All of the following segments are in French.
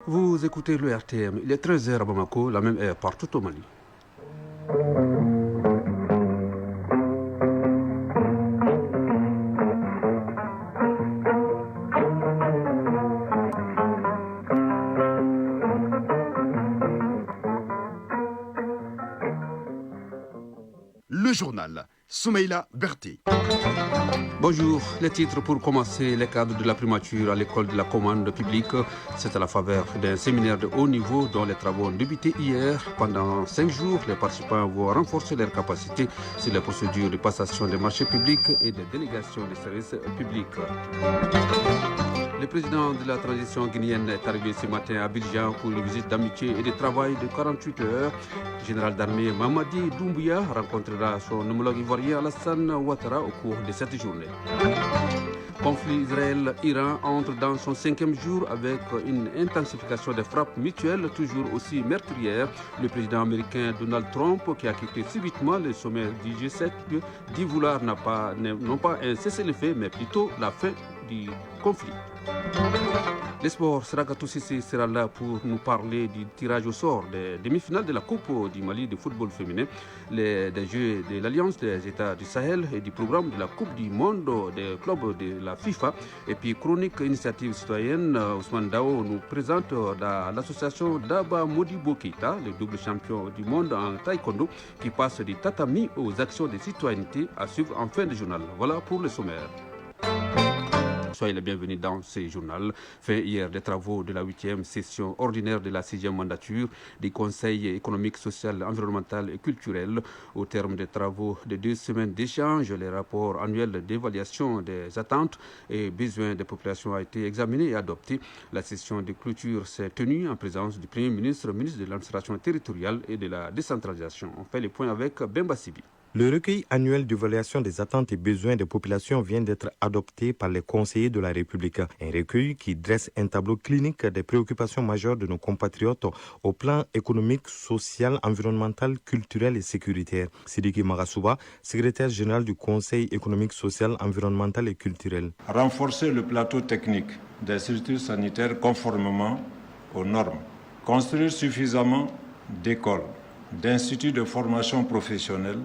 Vous écoutez le RTM, il est 13h à Bamako, la même heure partout au Mali. Le journal, Soumeila Berté. Bonjour, les titres pour commencer. Les cadres de la primature à l'école de la commande publique. C'est à la faveur d'un séminaire de haut niveau dont les travaux ont débuté hier. Pendant 5 jours, les participants vont renforcer leurs capacités sur les procédures de passation des marchés publics et des délégations des services publics. Le président de la transition guinéenne est arrivé ce matin à Abidjan pour une visite d'amitié et de travail de 48 heures. Le général d'armée Mamadi Doumbouya rencontrera son homologue ivoirien Alassane Ouattara au cours de cette journée. Conflit Israël-Iran entre dans son 5e jour avec une intensification des frappes mutuelles toujours aussi meurtrières. Le président américain Donald Trump, qui a quitté subitement le sommet du G7, dit vouloir non pas un cessez-le-feu, mais plutôt la fin du conflit. Les sports, Sragatou Sissé sera là pour nous parler du tirage au sort des demi-finales de la Coupe du Mali de football féminin, des Jeux de l'Alliance des États du Sahel et du programme de la Coupe du Monde des clubs de la FIFA. Et puis, chronique initiative citoyenne, Ousmane Dao nous présente l'association Daba Modibo Keita, le double champion du monde en taekwondo, qui passe du tatami aux actions de citoyenneté à suivre en fin de journal. Voilà pour le sommaire. Soyez les bienvenus dans ce journal. Fin hier des travaux de la 8e session ordinaire de la 6e mandature du Conseil économique, social, environnemental et culturel. Au terme des travaux de 2 semaines d'échange, les rapports annuels d'évaluation des attentes et besoins des populations a été examiné et adopté. La session de clôture s'est tenue en présence du Premier ministre, ministre de l'administration territoriale et de la décentralisation. On fait le point avec Bemba Sibi. Le recueil annuel d'évaluation des attentes et besoins des populations vient d'être adopté par les conseillers de la République. Un recueil qui dresse un tableau clinique des préoccupations majeures de nos compatriotes au plan économique, social, environnemental, culturel et sécuritaire. Sidiki Marasouba, secrétaire général du Conseil économique, social, environnemental et culturel. Renforcer le plateau technique des structures sanitaires conformément aux normes. Construire suffisamment d'écoles, d'instituts de formation professionnelle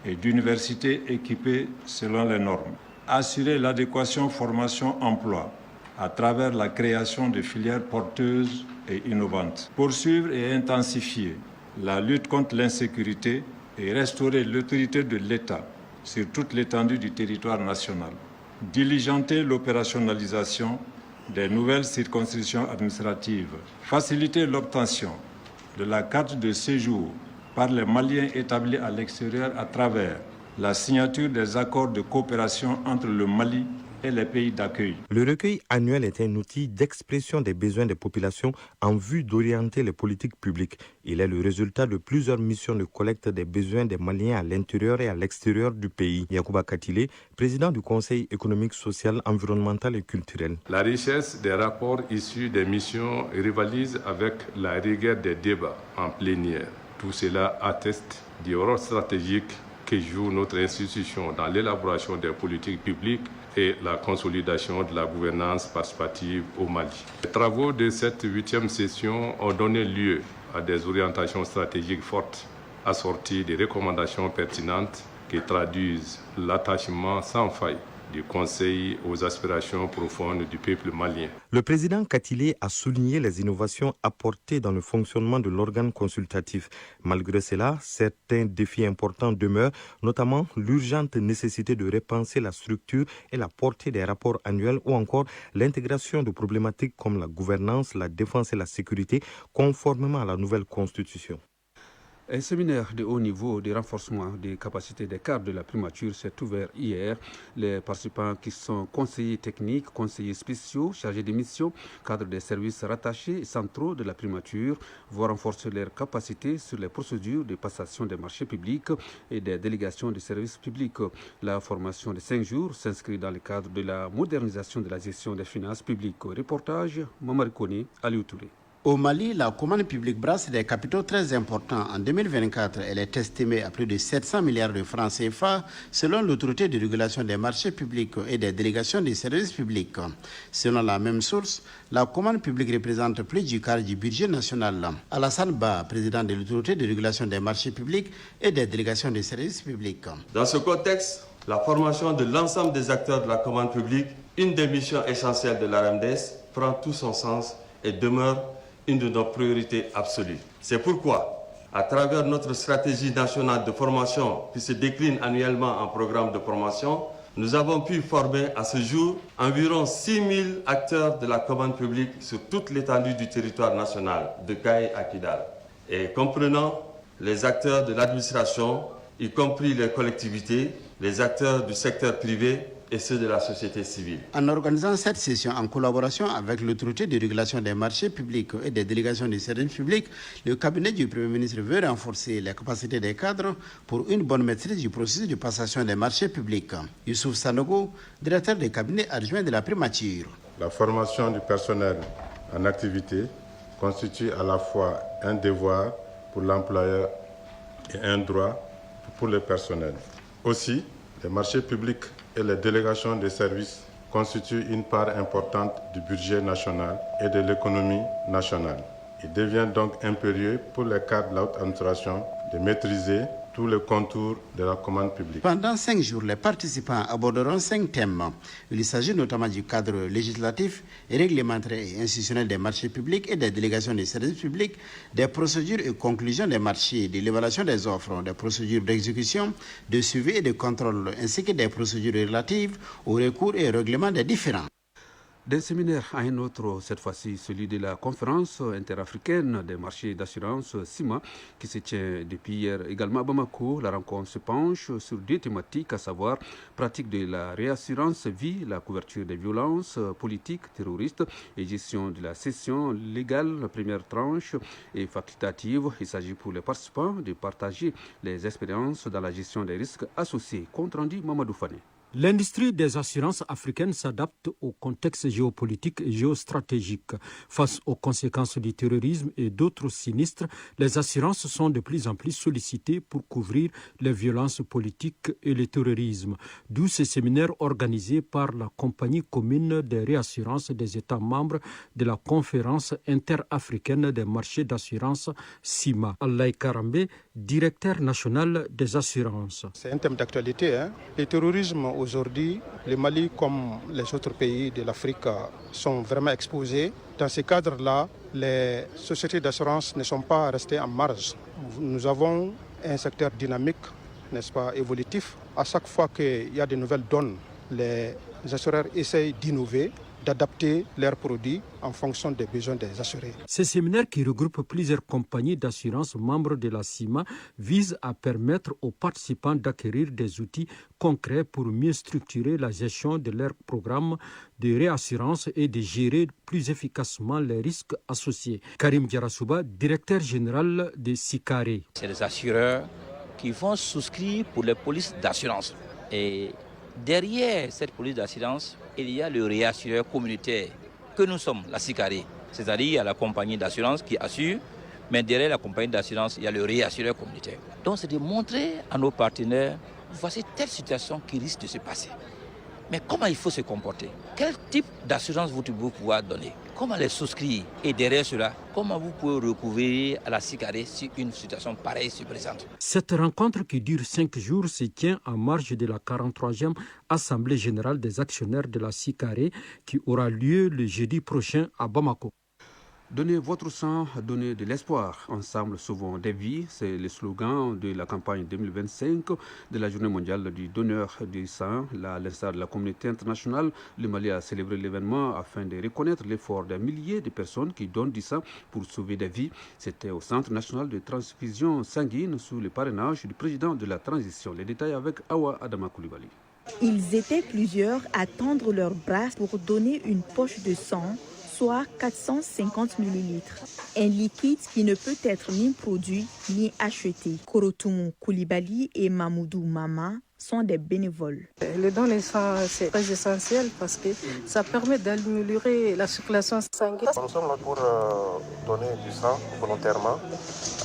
et d'universités équipées selon les normes. Assurer l'adéquation formation-emploi à travers la création de filières porteuses et innovantes. Poursuivre et intensifier la lutte contre l'insécurité et restaurer l'autorité de l'État sur toute l'étendue du territoire national. Diligenter l'opérationnalisation des nouvelles circonscriptions administratives. Faciliter l'obtention de la carte de séjour par les Maliens établis à l'extérieur à travers la signature des accords de coopération entre le Mali et les pays d'accueil. Le recueil annuel est un outil d'expression des besoins des populations en vue d'orienter les politiques publiques. Il est le résultat de plusieurs missions de collecte des besoins des Maliens à l'intérieur et à l'extérieur du pays. Yacouba Katile, président du Conseil économique, social, environnemental et culturel. La richesse des rapports issus des missions rivalise avec la rigueur des débats en plénière. Tout cela atteste du rôle stratégique que joue notre institution dans l'élaboration des politiques publiques et la consolidation de la gouvernance participative au Mali. Les travaux de cette 8e session ont donné lieu à des orientations stratégiques fortes, assorties de recommandations pertinentes qui traduisent l'attachement sans faille du Conseil aux aspirations profondes du peuple malien. Le président Katile a souligné les innovations apportées dans le fonctionnement de l'organe consultatif. Malgré cela, certains défis importants demeurent, notamment l'urgente nécessité de repenser la structure et la portée des rapports annuels ou encore l'intégration de problématiques comme la gouvernance, la défense et la sécurité, conformément à la nouvelle constitution. Un séminaire de haut niveau de renforcement des capacités des cadres de la primature s'est ouvert hier. Les participants qui sont conseillers techniques, conseillers spéciaux, chargés de mission, cadres des services rattachés et centraux de la primature vont renforcer leurs capacités sur les procédures de passation des marchés publics et des délégations de services publics. La formation de 5 jours s'inscrit dans le cadre de la modernisation de la gestion des finances publiques. Reportage Mamari Kone, Aliou Touré. Au Mali, la commande publique brasse des capitaux très importants. En 2024, elle est estimée à plus de 700 milliards de francs CFA selon l'autorité de régulation des marchés publics et des délégations des services publics. Selon la même source, la commande publique représente plus du quart du budget national. Alassane Ba, président de l'autorité de régulation des marchés publics et des délégations des services publics. Dans ce contexte, la formation de l'ensemble des acteurs de la commande publique, une des missions essentielles de l'ARMDES, prend tout son sens et demeure une de nos priorités absolues. C'est pourquoi, à travers notre stratégie nationale de formation qui se décline annuellement en programme de formation, nous avons pu former à ce jour environ 6 000 acteurs de la commande publique sur toute l'étendue du territoire national, de Gaï à Kidal, et comprenant les acteurs de l'administration, y compris les collectivités, les acteurs du secteur privé et ceux de la société civile. En organisant cette session en collaboration avec l'autorité de régulation des marchés publics et des délégations des services publics, le cabinet du Premier ministre veut renforcer les capacités des cadres pour une bonne maîtrise du processus de passation des marchés publics. Youssouf Sanogo, directeur des cabinets adjoints de la primature. La formation du personnel en activité constitue à la fois un devoir pour l'employeur et un droit pour le personnel. Aussi, les marchés publics et les délégations des services constituent une part importante du budget national et de l'économie nationale. Il devient donc impérieux pour les cadres de la haute administration de maîtriser tous les contours de la commande publique. Pendant 5 jours, les participants aborderont 5 thèmes. Il s'agit notamment du cadre législatif, réglementaire et institutionnel des marchés publics et des délégations des services publics, des procédures et conclusions des marchés, de l'évaluation des offres, des procédures d'exécution, de suivi et de contrôle, ainsi que des procédures relatives au recours et au règlement des différends. D'un séminaire à un autre, cette fois-ci celui de la conférence interafricaine des marchés d'assurance CIMA qui se tient depuis hier également à Bamako. La rencontre se penche sur 2 thématiques, à savoir pratique de la réassurance vie, la couverture des violences politiques, terroristes et gestion de la cession légale. La première tranche est facultative. Il s'agit pour les participants de partager les expériences dans la gestion des risques associés. Compte rendu Mamadou Fane. L'industrie des assurances africaines s'adapte au contexte géopolitique et géostratégique. Face aux conséquences du terrorisme et d'autres sinistres, les assurances sont de plus en plus sollicitées pour couvrir les violences politiques et le terrorisme. D'où ce séminaire organisé par la Compagnie commune des réassurances des États membres de la Conférence interafricaine des marchés d'assurance CIMA. Allaï Karambe, directeur national des assurances. C'est un thème d'actualité. Le terrorisme aujourd'hui, le Mali comme les autres pays de l'Afrique sont vraiment exposés. Dans ce cadre-là, les sociétés d'assurance ne sont pas restées en marge. Nous avons un secteur dynamique, n'est-ce pas, évolutif. À chaque fois qu'il y a de nouvelles donnes, les assureurs essayent d'innover, d'adapter leurs produits en fonction des besoins des assurés. Ce séminaire qui regroupe plusieurs compagnies d'assurance membres de la CIMA vise à permettre aux participants d'acquérir des outils concrets pour mieux structurer la gestion de leurs programmes de réassurance et de gérer plus efficacement les risques associés. Karim Diarasouba, directeur général de SICARE. C'est les assureurs qui vont souscrire pour les polices d'assurance. Et derrière cette police d'assurance, il y a le réassureur communautaire que nous sommes, la SICARE. C'est-à-dire il y a la compagnie d'assurance qui assure, mais derrière la compagnie d'assurance, il y a le réassureur communautaire. Donc c'est de montrer à nos partenaires, voici telle situation qui risque de se passer. Mais comment il faut se comporter? Quel type d'assurance vous pouvez pouvoir donner? Comment les souscrire? Et derrière cela, comment vous pouvez recouvrir à la SICARE si une situation pareille se présente? Cette rencontre qui dure 5 jours se tient en marge de la 43e Assemblée générale des actionnaires de la SICARE qui aura lieu le jeudi prochain à Bamako. Donnez votre sang, donnez de l'espoir. Ensemble, sauvons des vies. C'est le slogan de la campagne 2025 de la Journée mondiale du donneur du sang. Là, à l'instar de la communauté internationale, le Mali a célébré l'événement afin de reconnaître l'effort d'un millier de personnes qui donnent du sang pour sauver des vies. C'était au Centre national de transfusion sanguine sous le parrainage du président de la transition. Les détails avec Awa Adama Koulibaly. Ils étaient plusieurs à tendre leurs bras pour donner une poche de sang, soit 450 millilitres. Un liquide qui ne peut être ni produit ni acheté. Korotoum Koulibaly et Mamoudou Mama sont des bénévoles. Le don de sang, c'est très essentiel parce que ça permet d'améliorer la circulation sanguine. Nous sommes là pour donner du sang volontairement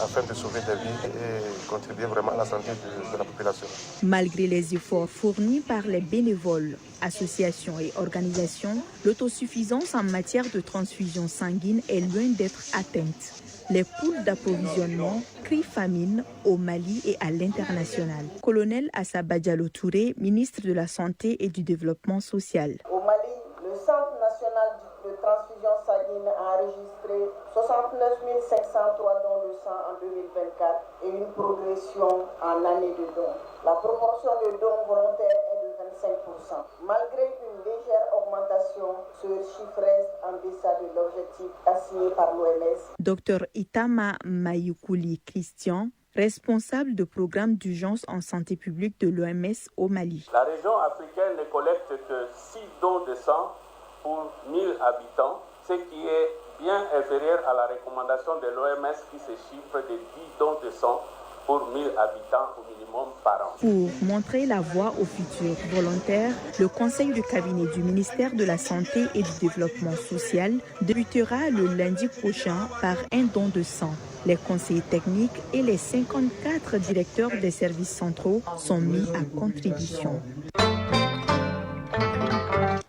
afin de sauver des vies et contribuer vraiment à la santé de la population. Malgré les efforts fournis par les bénévoles, associations et organisations, l'autosuffisance en matière de transfusion sanguine est loin d'être atteinte. Les poules d'approvisionnement crient famine au Mali et à l'international. Colonel Assaba Diallo Touré, ministre de la Santé et du Développement social. Au Mali, le Centre national de transfusion sanguine a enregistré 69 503 dons de sang en 2024 et une progression en année de dons. La proportion de dons volontaires est de 25%. Malgré une légère augmentation, ce chiffre reste en deçà de l'objectif assigné par l'OMS. Dr Itama Mayukuli Christian, responsable de programme d'urgence en santé publique de l'OMS au Mali. La région africaine ne collecte que 6 dons de sang pour 1000 habitants, ce qui est bien inférieur à la recommandation de l'OMS qui se chiffre de 10 dons de sang pour 1000 habitants au minimum par an. Pour montrer la voie aux futurs volontaires, le conseil de cabinet du ministère de la Santé et du Développement social débutera le lundi prochain par un don de sang. Les conseillers techniques et les 54 directeurs des services centraux sont mis à contribution.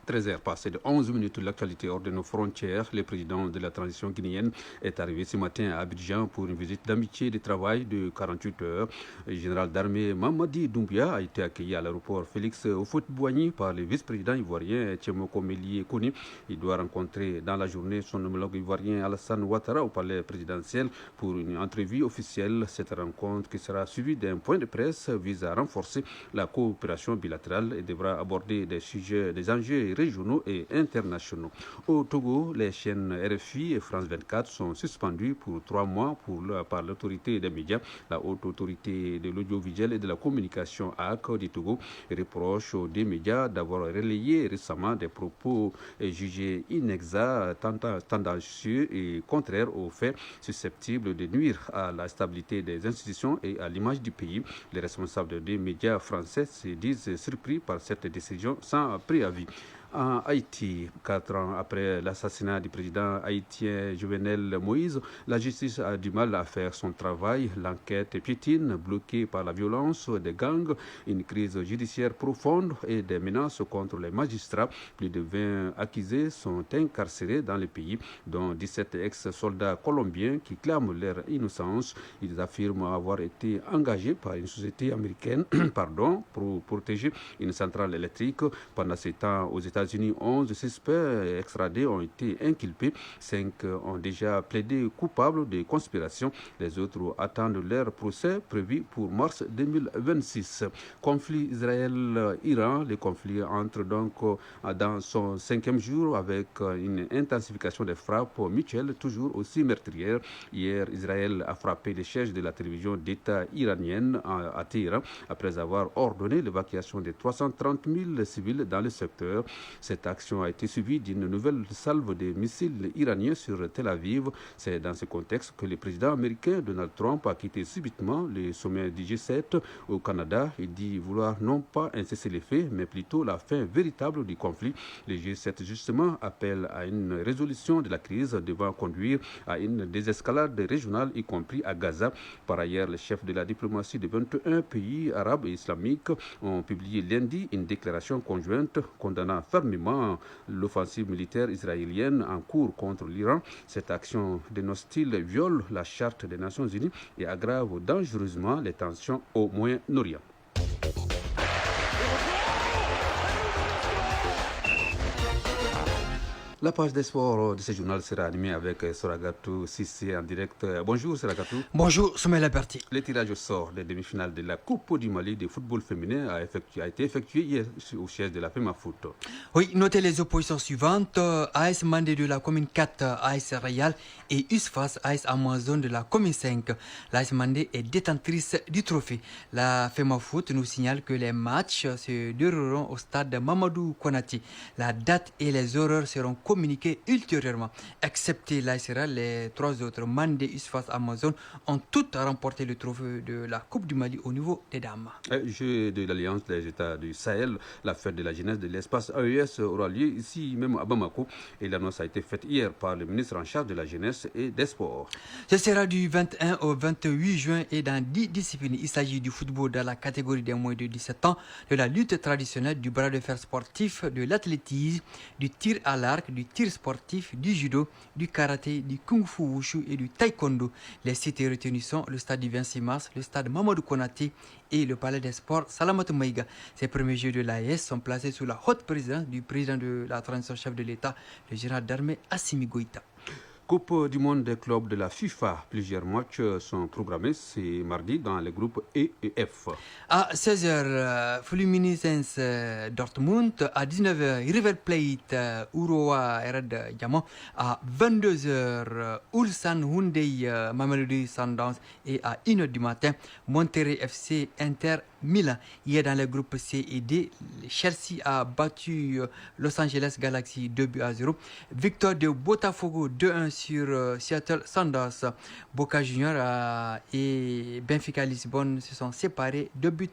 13h passées de 11 minutes de l'actualité hors de nos frontières. Le président de la transition guinéenne est arrivé ce matin à Abidjan pour une visite d'amitié et de travail de 48 heures. Le général d'armée Mamadi Doumbia a été accueilli à l'aéroport Félix Houphouët-Boigny par le vice-président ivoirien Thiemoko Mélié Koni. Il doit rencontrer dans la journée son homologue ivoirien Alassane Ouattara au palais présidentiel pour une entrevue officielle. Cette rencontre, qui sera suivie d'un point de presse, vise à renforcer la coopération bilatérale et devra aborder des enjeux régionaux et internationaux. Au Togo, les chaînes RFI et France 24 sont suspendues pour 3 mois par l'autorité des médias. La haute autorité de l'audiovisuel et de la communication AAC du Togo reproche aux deux médias d'avoir relayé récemment des propos jugés inexacts, tendancieux et contraires aux faits, susceptibles de nuire à la stabilité des institutions et à l'image du pays. Les responsables des médias français se disent surpris par cette décision sans préavis. En Haïti, 4 ans après l'assassinat du président haïtien Jovenel Moïse, la justice a du mal à faire son travail. L'enquête piétine, bloquée par la violence des gangs, une crise judiciaire profonde et des menaces contre les magistrats. Plus de 20 accusés sont incarcérés dans le pays, dont 17 ex-soldats colombiens qui clament leur innocence. Ils affirment avoir été engagés par une société américaine pour protéger une centrale électrique. Pendant ce temps, aux États-Unis, 11 suspects extradés ont été inculpés. 5 ont déjà plaidé coupables de conspiration. Les autres attendent leur procès prévu pour mars 2026. Conflit Israël-Iran. Le conflit entre donc dans son 5e jour avec une intensification des frappes mutuelles toujours aussi meurtrières. Hier, Israël a frappé les sièges de la télévision d'État iranienne à Téhéran après avoir ordonné l'évacuation de 330 000 civils dans le secteur. Cette action a été suivie d'une nouvelle salve de missiles iraniens sur Tel Aviv. C'est dans ce contexte que le président américain Donald Trump a quitté subitement le sommet du G7 au Canada. Il dit vouloir non pas un cessez-le-feu, mais plutôt la fin véritable du conflit. Le G7 justement appelle à une résolution de la crise devant conduire à une désescalade régionale, y compris à Gaza. Par ailleurs, les chefs de la diplomatie de 21 pays arabes et islamiques ont publié lundi une déclaration conjointe condamnant fermement l'offensive militaire israélienne en cours contre l'Iran. Cette action dénonce-t-il viole la charte des Nations Unies et aggrave dangereusement les tensions au Moyen-Orient. La page des sports de ce journal sera animée avec Soragatou Sissé en direct. Bonjour Soragatou. Bonjour Soumaïla Berti. Le tirage au sort des demi-finales de la Coupe du Mali de football féminin a été effectué hier au siège de la FEMAFOOT. Oui, notez les oppositions suivantes. AS Mandé de la commune 4, AS Royal et USFAS AS Amazon de la commune 5. L'AS Mandé est détentrice du trophée. La FEMAFOOT nous signale que les matchs se dérouleront au stade Mamadou Konati. La date et les horaires seront communiqués ultérieurement. Excepté l'AS Real, les trois autres, Mandé, USFAS, Amazon, ont toutes remporté le trophée de la Coupe du Mali au niveau des dames. Jeu de l'Alliance des États du Sahel, la fête de la jeunesse de l'espace AES aura lieu ici même à Bamako et l'annonce a été faite hier par le ministre en charge de la jeunesse et des sports. Ce sera du 21 au 28 juin et dans 10 disciplines. Il s'agit du football dans la catégorie des moins de 17 ans, de la lutte traditionnelle, du bras de fer sportif, de l'athlétisme, du tir à l'arc, du tir sportif, du judo, du karaté, du kung-fu wushu et du taekwondo. Les sites retenus sont le stade du 26 mars, le stade Mamadou Konaté et le palais des sports Salamatou Maïga. Ces premiers jeux de l'AES sont placés sous la haute présidence du président de la transition chef de l'État, le général d'armée Assimi Goïta. Coupe du monde des clubs de la FIFA. Plusieurs matchs sont programmés ce mardi dans les groupes E et F. À 16h, Fluminense Dortmund. À 19h, River Plate Uroa Red Diamant. À 22h, Ulsan Hyundai Mamelodi Sundowns. Et à 1h du matin, Monterrey FC Inter Milan. Hier dans les groupes C et D, Chelsea a battu Los Angeles Galaxy 2-0. Victoire de Botafogo 2-1 sur Seattle Sounders. Boca Juniors et Benfica Lisbonne se sont séparés 2 buts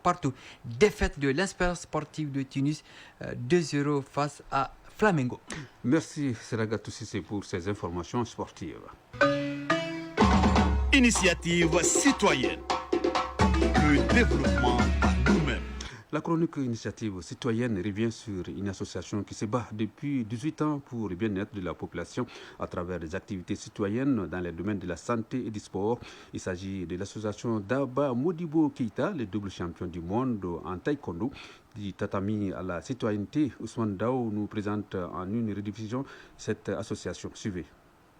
partout. Défaite de l'Espérance sportive de Tunis 2-0 face à Flamengo. Merci Seraga Toussissé pour ces informations sportives. Initiative citoyenne. Le développement par nous-mêmes. La chronique initiative citoyenne revient sur une association qui se bat depuis 18 ans pour le bien-être de la population à travers des activités citoyennes dans les domaines de la santé et du sport. Il s'agit de l'association Daba Modibo Keïta, le double champion du monde en taekwondo. Du tatami à la citoyenneté, Ousmane Dao nous présente en une rediffusion cette association. Suivez.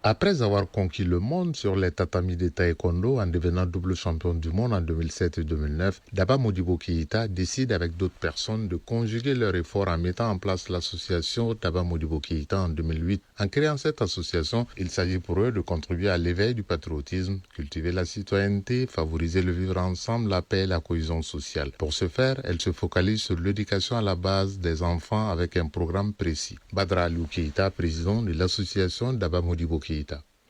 Après avoir conquis le monde sur les tatamis de taekwondo en devenant double champion du monde en 2007 et 2009, Daba Modibo Keïta décide avec d'autres personnes de conjuguer leurs efforts en mettant en place l'association Daba Modibo Keïta en 2008. En créant cette association, il s'agit pour eux de contribuer à l'éveil du patriotisme, cultiver la citoyenneté, favoriser le vivre ensemble, la paix et la cohésion sociale. Pour ce faire, elle se focalise sur l'éducation à la base des enfants avec un programme précis. Badra Aliou Keïta, président de l'association Daba Modibo Keïta.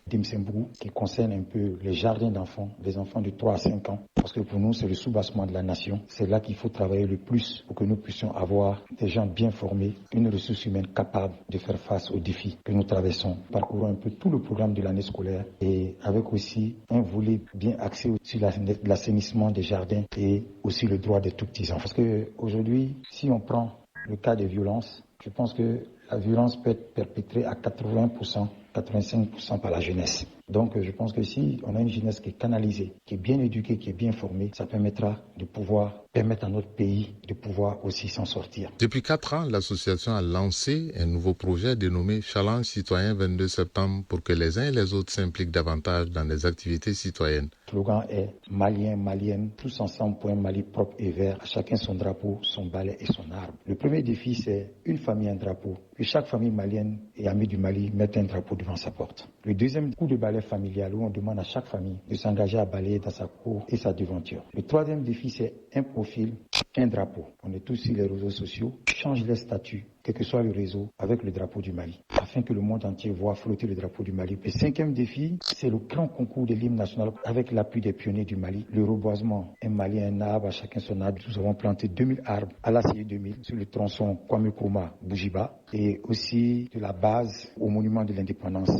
Dimsembou, qui concerne un peu les jardins d'enfants, des enfants de 3 à 5 ans. Parce que pour nous, c'est le soubassement de la nation. C'est là qu'il faut travailler le plus pour que nous puissions avoir des gens bien formés, une ressource humaine capable de faire face aux défis que nous traversons. Parcourons un peu tout le programme de l'année scolaire et avec aussi un volet bien axé sur l'assainissement des jardins et aussi le droit des tout-petits-enfants. Parce qu'aujourd'hui, si on prend le cas des violences, je pense que la violence peut être perpétrée à 80%, 85% par la jeunesse. Donc je pense que si on a une jeunesse qui est canalisée, qui est bien éduquée, qui est bien formée, ça permettra de pouvoir permettre à notre pays de pouvoir aussi s'en sortir. Depuis 4 ans, l'association a lancé un nouveau projet dénommé Challenge Citoyen 22 septembre pour que les uns et les autres s'impliquent davantage dans des activités citoyennes. Le slogan est Maliens, Maliennes, tous ensemble pour un Mali propre et vert, à chacun son drapeau, son balai et son arbre. Le premier défi, c'est une famille, un drapeau. Que chaque famille malienne et amie du Mali mette un drapeau devant sa porte. Le deuxième coup de balai familial où on demande à chaque famille de s'engager à balayer dans sa cour et sa devanture. Le troisième défi, c'est un profil, un drapeau. On est tous sur les réseaux sociaux, change les statuts, quel que soit le réseau, avec le drapeau du Mali, afin que le monde entier voit flotter le drapeau du Mali. Le cinquième défi, c'est le grand concours de l'hymne national avec l'appui des pionniers du Mali. Le reboisement, un Mali, un arbre, à chacun son arbre. Nous avons planté 2000 arbres à la CI 2000 sur le tronçon Kwame Nkrumah, Boujiba, et aussi de la base au monument de l'indépendance.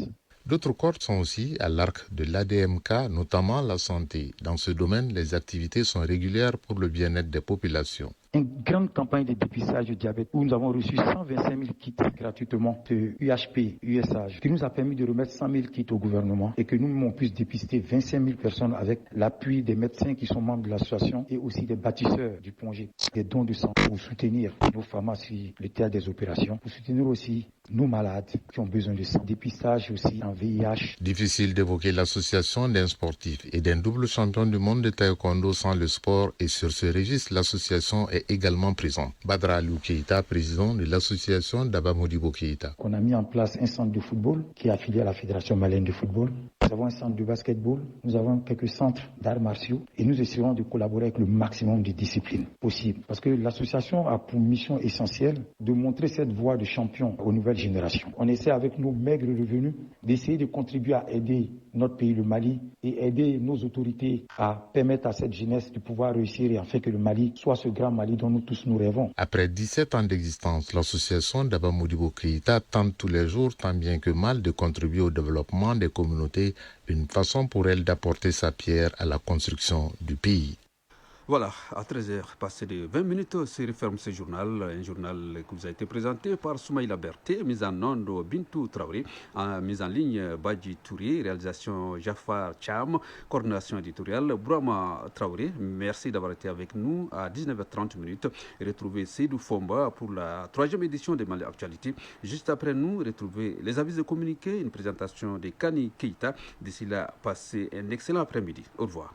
D'autres cordes sont aussi à l'arc de l'ADMK, notamment la santé. Dans ce domaine, les activités sont régulières pour le bien-être des populations. Une grande campagne de dépistage du diabète où nous avons reçu 125 000 kits gratuitement de UHP, USH, qui nous a permis de remettre 100 000 kits au gouvernement et que nous puissions dépister 25 000 personnes avec l'appui des médecins qui sont membres de l'association et aussi des bâtisseurs du Pongé. Des dons de sang pour soutenir nos pharmacies, le théâtre des opérations, pour soutenir aussi nos malades qui ont besoin de sang. Dépistage aussi en VIH. Difficile d'évoquer l'association d'un sportif et d'un double champion du monde de taekwondo sans le sport et sur ce registre, l'association est était également présente. Badra Aliou Keïta, président de l'association Daba Modibo Keïta. On a mis en place un centre de football qui est affilié à la Fédération malienne de football. Nous avons un centre de basketball, nous avons quelques centres d'arts martiaux et nous essayons de collaborer avec le maximum de disciplines possibles. Parce que l'association a pour mission essentielle de montrer cette voie de champion aux nouvelles générations. On essaie avec nos maigres revenus d'essayer de contribuer à aider notre pays, le Mali, et aider nos autorités à permettre à cette jeunesse de pouvoir réussir et en fait que le Mali soit ce grand Mali dont nous tous nous rêvons. Après 17 ans d'existence, l'association Daba Modibo Keïta tente tous les jours, tant bien que mal, de contribuer au développement des communautés, une façon pour elle d'apporter sa pierre à la construction du pays. Voilà, à 13h, passé de 20 minutes, se referme ce journal, un journal qui vous a été présenté par Soumaïla Berté, mise en onde Bintou Traoré, mise en ligne Badji Touré, réalisation Jafar Cham, coordination éditoriale Brahma Traoré. Merci d'avoir été avec nous à 19h30 minutes. Retrouvez Seydou Fomba pour la 3e édition de Mali Actualité. Juste après nous, retrouvez les avis de communiqué, une présentation de Kani Keïta. D'ici là, passez un excellent après-midi. Au revoir.